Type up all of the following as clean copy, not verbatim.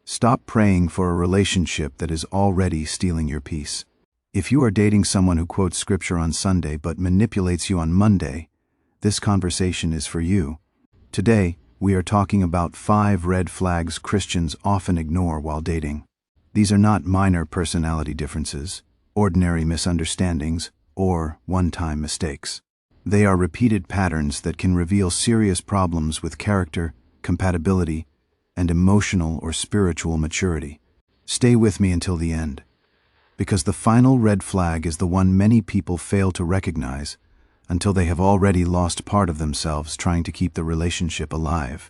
Stop praying for a relationship that is already stealing your peace. If you are dating someone who quotes scripture on Sunday but manipulates you on Monday, this conversation is for you. Today, we are talking about 5 red flags Christians often ignore while dating. These are not minor personality differences, ordinary misunderstandings, or one-time mistakes. They are repeated patterns that can reveal serious problems with character, compatibility, and emotional or spiritual maturity. Stay with me until the end, because the final red flag is the one many people fail to recognize until they have already lost part of themselves trying to keep the relationship alive.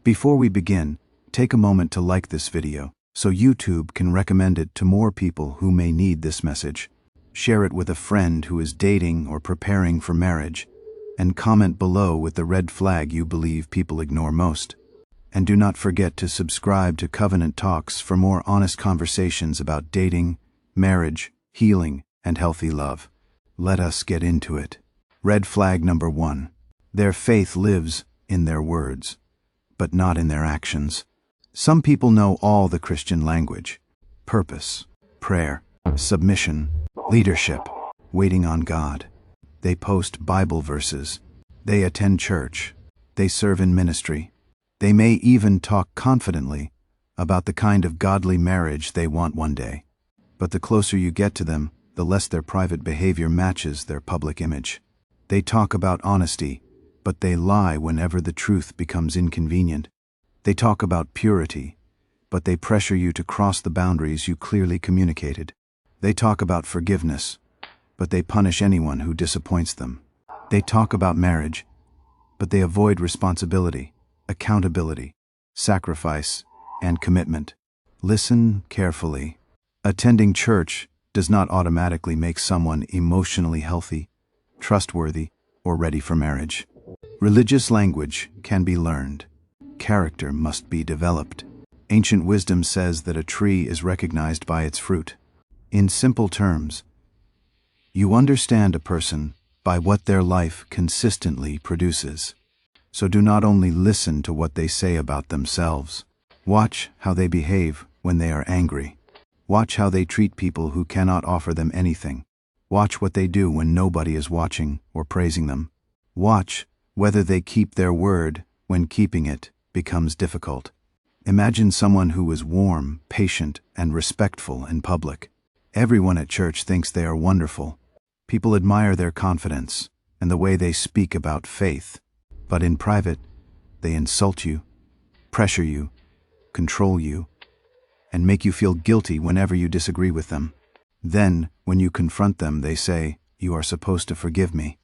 Before we begin, take a moment to like this video so YouTube can recommend it to more people who may need this message. Share it with a friend who is dating or preparing for marriage, and comment below with the red flag you believe people ignore most. And do not forget to subscribe to Covenant Talks for more honest conversations about dating, marriage, healing, and healthy love. Let us get into it. Red flag number 1. Their faith lives in their words, but not in their actions. Some people know all the Christian language: purpose, prayer, submission, leadership, waiting on God. They post Bible verses. They attend church. They serve in ministry. They may even talk confidently about the kind of godly marriage they want one day. But the closer you get to them, the less their private behavior matches their public image. They talk about honesty, but they lie whenever the truth becomes inconvenient. They talk about purity, but they pressure you to cross the boundaries you clearly communicated. They talk about forgiveness, but they punish anyone who disappoints them. They talk about marriage, but they avoid responsibility, accountability, sacrifice, and commitment. Listen carefully. Attending church does not automatically make someone emotionally healthy, trustworthy, or ready for marriage. Religious language can be learned. Character must be developed. Ancient wisdom says that a tree is recognized by its fruit. In simple terms, you understand a person by what their life consistently produces. So do not only listen to what they say about themselves. Watch how they behave when they are angry. Watch how they treat people who cannot offer them anything. Watch what they do when nobody is watching or praising them. Watch whether they keep their word when keeping it becomes difficult. Imagine someone who is warm, patient, and respectful in public. Everyone at church thinks they are wonderful. People admire their confidence and the way they speak about faith. But in private, they insult you, pressure you, control you, and make you feel guilty whenever you disagree with them. Then, when you confront them, they say, "You are supposed to forgive me."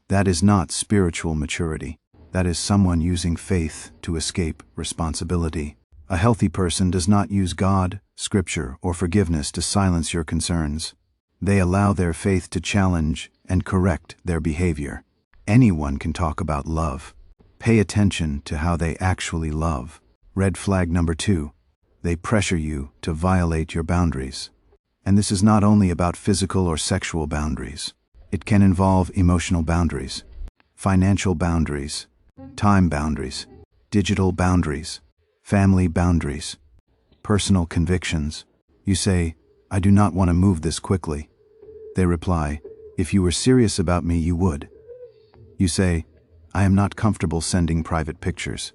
That is not spiritual maturity. That is someone using faith to escape responsibility. A healthy person does not use God, Scripture, or forgiveness to silence your concerns. They allow their faith to challenge and correct their behavior. Anyone can talk about love. Pay attention to how they actually love. Red flag number 2. They pressure you to violate your boundaries. And this is not only about physical or sexual boundaries. It can involve emotional boundaries, financial boundaries, time boundaries, digital boundaries, family boundaries, personal convictions. You say, "I do not want to move this quickly." They reply, "If you were serious about me, you would." You say, "I am not comfortable sending private pictures."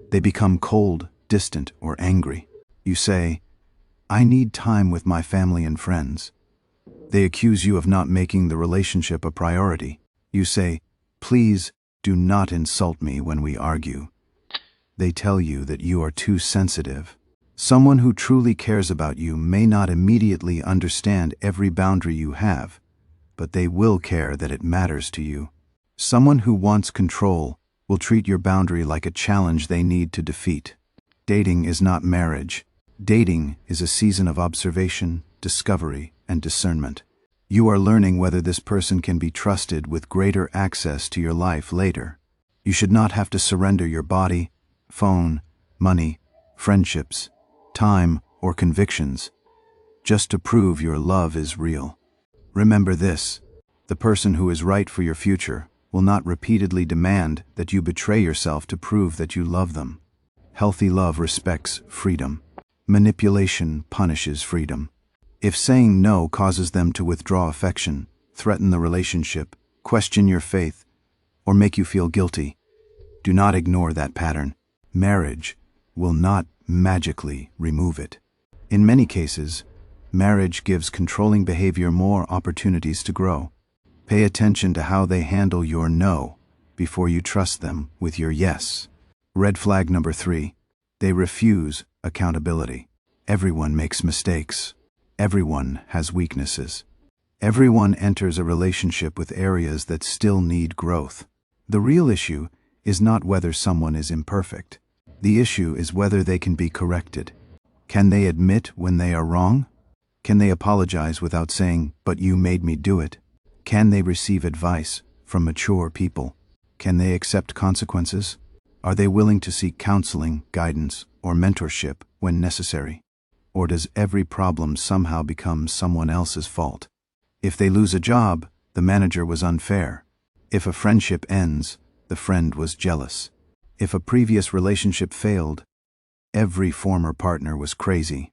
They become cold, distant, or angry. You say, "I need time with my family and friends." They accuse you of not making the relationship a priority. You say, "Please do not insult me when we argue." They tell you that you are too sensitive. Someone who truly cares about you may not immediately understand every boundary you have, but they will care that it matters to you. Someone who wants control will treat your boundary like a challenge they need to defeat. Dating is not marriage. Dating is a season of observation, discovery, and discernment. You are learning whether this person can be trusted with greater access to your life later. You should not have to surrender your body, phone, money, friendships, time, or convictions just to prove your love is real. Remember this: the person who is right for your future will not repeatedly demand that you betray yourself to prove that you love them. Healthy love respects freedom. Manipulation punishes freedom. If saying no causes them to withdraw affection, threaten the relationship, question your faith, or make you feel guilty, do not ignore that pattern. Marriage will not magically remove it. In many cases, marriage gives controlling behavior more opportunities to grow. Pay attention to how they handle your no before you trust them with your yes. Red flag number 3. They refuse accountability. Everyone makes mistakes. Everyone has weaknesses. Everyone enters a relationship with areas that still need growth. The real issue is not whether someone is imperfect. The issue is whether they can be corrected. Can they admit when they are wrong? Can they apologize without saying, "But you made me do it"? Can they receive advice from mature people? Can they accept consequences? Are they willing to seek counseling, guidance, or mentorship when necessary? Or does every problem somehow become someone else's fault? If they lose a job, the manager was unfair. If a friendship ends, the friend was jealous. If a previous relationship failed, every former partner was crazy.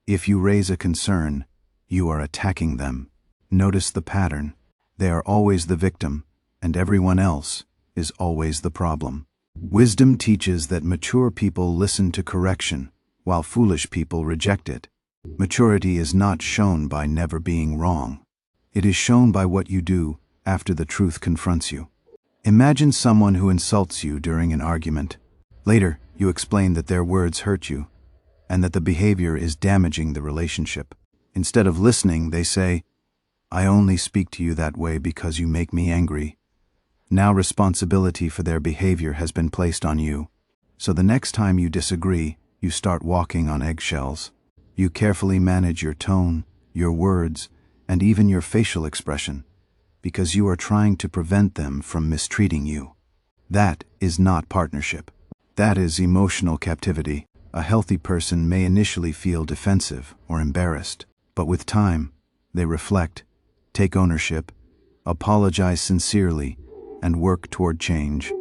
If you raise a concern, you are attacking them. Notice the pattern. They are always the victim, and everyone else is always the problem. Wisdom teaches that mature people listen to correction, while foolish people reject it. Maturity is not shown by never being wrong. It is shown by what you do after the truth confronts you. Imagine someone who insults you during an argument. Later, you explain that their words hurt you, and that the behavior is damaging the relationship. Instead of listening, they say, "I only speak to you that way because you make me angry." Now responsibility for their behavior has been placed on you. So the next time you disagree, you start walking on eggshells. You carefully manage your tone, your words, and even your facial expression, because you are trying to prevent them from mistreating you. That is not partnership. That is emotional captivity. A healthy person may initially feel defensive or embarrassed, but with time, they reflect, take ownership, apologize sincerely, and work toward change.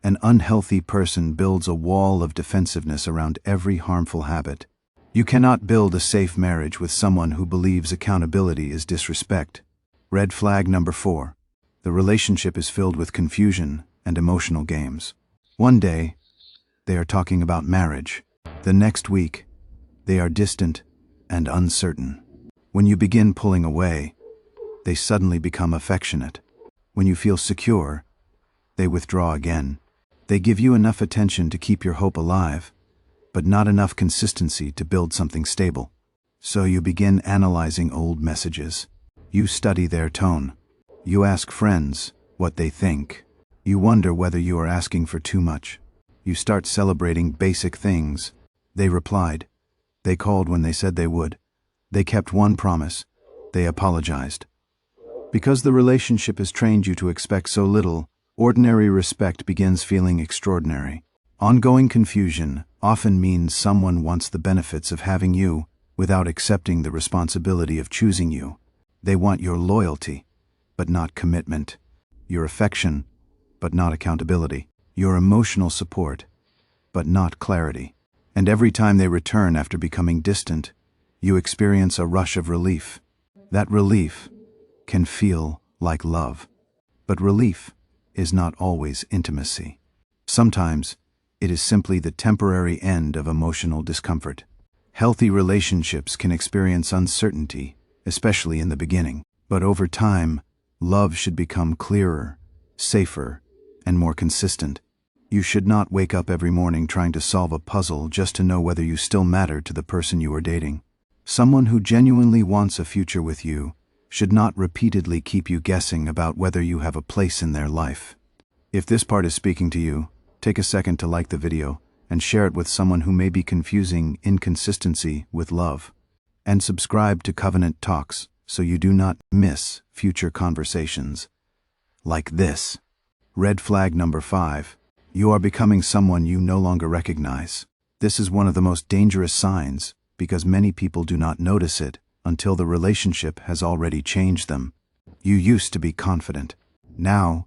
An unhealthy person builds a wall of defensiveness around every harmful habit. You cannot build a safe marriage with someone who believes accountability is disrespect. Red flag number 4. The relationship is filled with confusion and emotional games. One day, they are talking about marriage. The next week, they are distant and uncertain. When you begin pulling away, they suddenly become affectionate. When you feel secure, they withdraw again. They give you enough attention to keep your hope alive, but not enough consistency to build something stable. So you begin analyzing old messages. You study their tone. You ask friends what they think. You wonder whether you are asking for too much. You start celebrating basic things. They replied. They called when they said they would. They kept one promise. They apologized. Because the relationship has trained you to expect so little, ordinary respect begins feeling extraordinary. Ongoing confusion often means someone wants the benefits of having you without accepting the responsibility of choosing you. They want your loyalty, but not commitment. Your affection, but not accountability. Your emotional support, but not clarity. And every time they return after becoming distant, you experience a rush of relief. That relief can feel like love. But relief is not always intimacy. Sometimes, it is simply the temporary end of emotional discomfort. Healthy relationships can experience uncertainty, especially in the beginning. But over time, love should become clearer, safer, and more consistent. You should not wake up every morning trying to solve a puzzle just to know whether you still matter to the person you are dating. Someone who genuinely wants a future with you should not repeatedly keep you guessing about whether you have a place in their life. If this part is speaking to you, take a second to like the video and share it with someone who may be confusing inconsistency with love. And subscribe to Covenant Talks so you do not miss future conversations like this. Red flag number 5. You are becoming someone you no longer recognize. This is one of the most dangerous signs because many people do not notice it until the relationship has already changed them. You used to be confident. Now,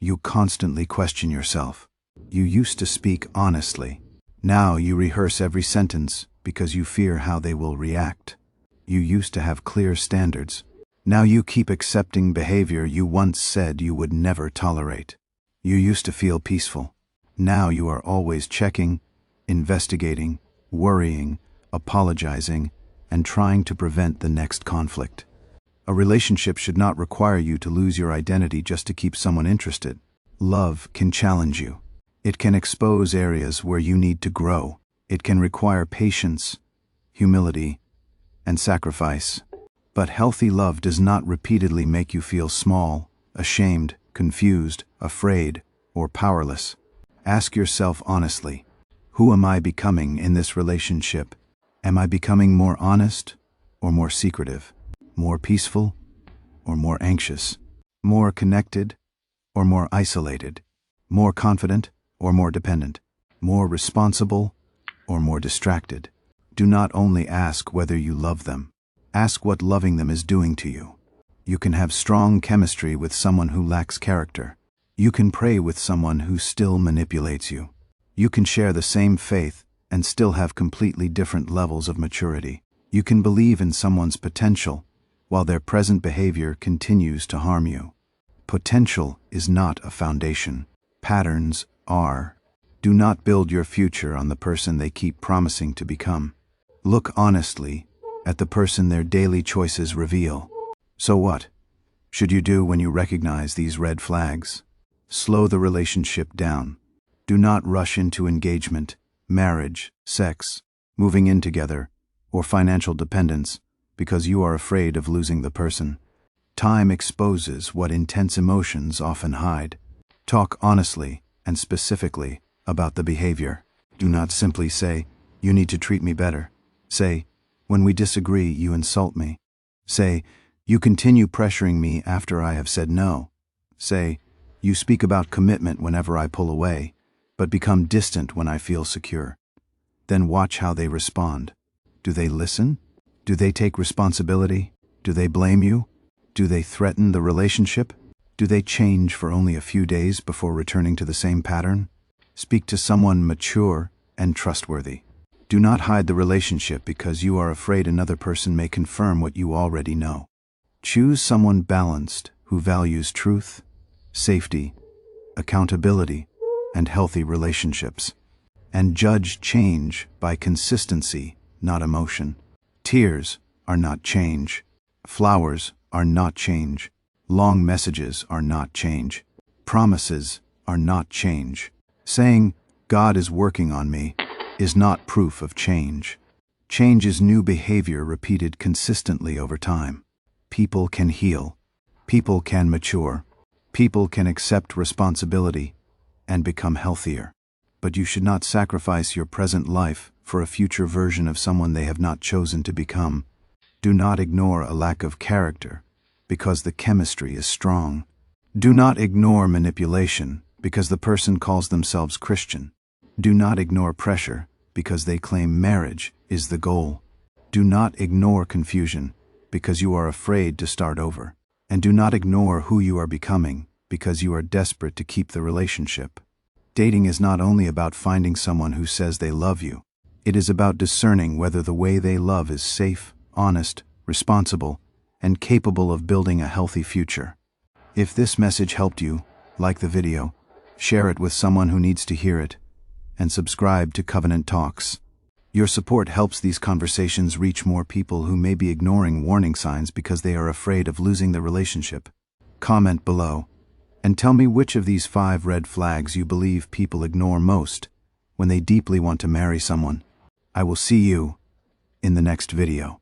you constantly question yourself. You used to speak honestly. Now you rehearse every sentence because you fear how they will react. You used to have clear standards. Now you keep accepting behavior you once said you would never tolerate. You used to feel peaceful. Now you are always checking, investigating, worrying, apologizing, and trying to prevent the next conflict. A relationship should not require you to lose your identity just to keep someone interested. Love can challenge you. It can expose areas where you need to grow. It can require patience, humility, and sacrifice. But healthy love does not repeatedly make you feel small, ashamed, confused, afraid, or powerless. Ask yourself honestly, who am I becoming in this relationship? Am I becoming more honest or more secretive? More peaceful or more anxious? More connected or more isolated? More confident or more dependent? More responsible or more distracted? Do not only ask whether you love them. Ask what loving them is doing to you. You can have strong chemistry with someone who lacks character. You can pray with someone who still manipulates you. You can share the same faith and still have completely different levels of maturity. You can believe in someone's potential while their present behavior continues to harm you. Potential is not a foundation. Patterns are. Do not build your future on the person they keep promising to become. Look honestly at the person their daily choices reveal. So what should you do when you recognize these red flags? Slow the relationship down. Do not rush into engagement, marriage, sex, moving in together, or financial dependence because you are afraid of losing the person. Time exposes what intense emotions often hide. Talk honestly and specifically about the behavior. Do not simply say, "You need to treat me better." Say, "When we disagree, you insult me." Say, "You continue pressuring me after I have said no." Say, "You speak about commitment whenever I pull away, but become distant when I feel secure." Then watch how they respond. Do they listen? Do they take responsibility? Do they blame you? Do they threaten the relationship? Do they change for only a few days before returning to the same pattern? Speak to someone mature and trustworthy. Do not hide the relationship because you are afraid another person may confirm what you already know. Choose someone balanced who values truth, safety, accountability, and healthy relationships. And judge change by consistency, not emotion. Tears are not change. Flowers are not change. Long messages are not change. Promises are not change. Saying, "God is working on me," is not proof of change. Change is new behavior repeated consistently over time. People can heal. People can mature. People can accept responsibility and become healthier. But you should not sacrifice your present life for a future version of someone they have not chosen to become. Do not ignore a lack of character because the chemistry is strong. Do not ignore manipulation because the person calls themselves Christian. Do not ignore pressure because they claim marriage is the goal. Do not ignore confusion because you are afraid to start over. And do not ignore who you are becoming because you are desperate to keep the relationship. Dating is not only about finding someone who says they love you. It is about discerning whether the way they love is safe, honest, responsible, and capable of building a healthy future. If this message helped you, like the video, share it with someone who needs to hear it, and subscribe to Covenant Talks. Your support helps these conversations reach more people who may be ignoring warning signs because they are afraid of losing the relationship. Comment below and tell me which of these 5 red flags you believe people ignore most when they deeply want to marry someone. I will see you in the next video.